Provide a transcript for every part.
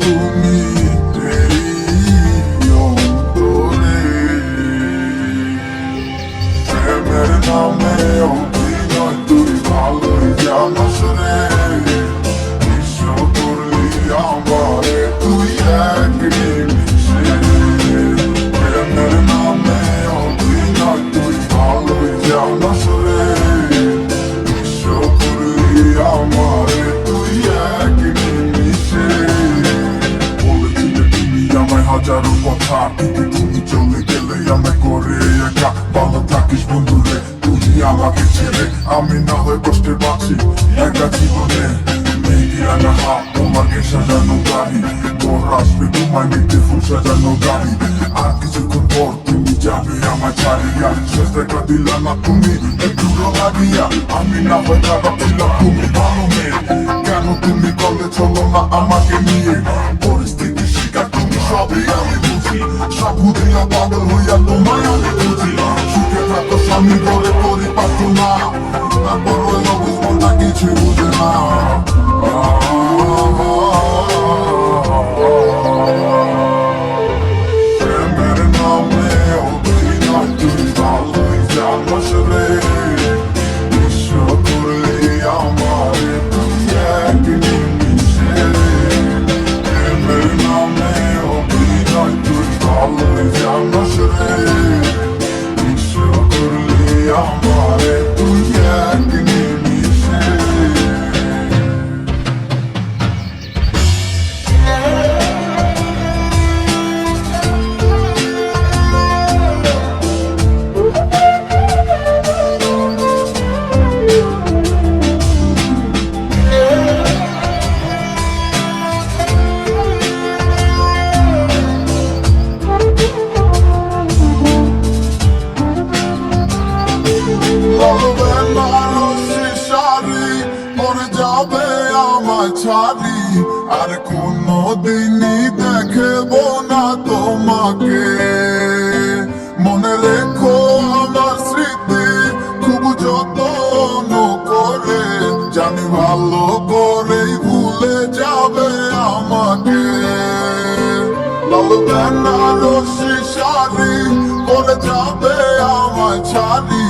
তুমি এই অন্তরে প্রেমের নামে অভিনয় তুই ভালোই জানোস রে বিশ্ব করলি আমারে তুই এক নিমিষে প্রেমের নামে অভিনয় তুই ভালোই জানোস রে বিশ্ব করলি আমারে তুই এক নিমিষে বলেছিলে তুমি আমায় হাজারো কথা কিন্তু তুমি চলে গেলে আমায় করে একা ভালো থাকিস বন্ধুরে তুই আমাকে ছেড়ে আমি না হয় কষ্টে বাঁচি একা জীবনে মেঘিরানা হাত তোমাকে সাজানো গাড়ি তোর আসবে তোমায় নিতে ফুল সাজানো গাড়ি আর কিছুক্ষণ পর তুমি যাবে আমার ছাড়িয়া শেষ দেখা দিলা না তুমি একটু লাগিয়া আমি না হয় খারাপ ছিলাম তুমি ভালো মেয়ে কেন তুমি কলে চলো না আমাকে নিয়ে পরিস্থিতি শিকার তুমি সবই আমি বুঝি সব বুঝিয়া পাগল হইয়া তোমায় আমি বুঝি সুখে থাকো স্বামী ঘরে পরিপাত না তারপর হইল বুঝবো না কিছু বুঝে না প্রেমের নামে অভিনয় তুই ভালোই জানোস রে বিশ্ব করলি আমারে তুই এক নিমিষে প্রেমের নামে অভিনয় তুই ভালোই জানোস রে বিশ্ব করলি আমারে তুই এক নিমিষে যাবে আমার ছাড়ি আর কোনো দিনই দেখব না তোমাকে মনে রেখো আমার স্মৃতি খুব যত্ন করে জানি ভালো করেই ভুলে যাবে আমাকে লাল বেনারসি শাড়ি পরে যাবে আমার ছাড়ি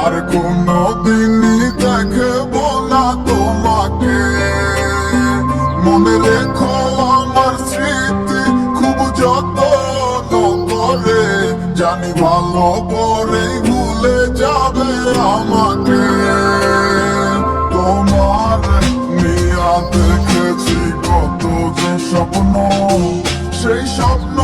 আর কোনো দিনই দেখব না তোমাকে মনে রেখো আমার স্মৃতি খুব যত্ন করে জানি ভালো করেই ভুলে যাবে আমাকে তোমার নিয়া দেখেছি কত যে স্বপ্ন সেই স্বপ্ন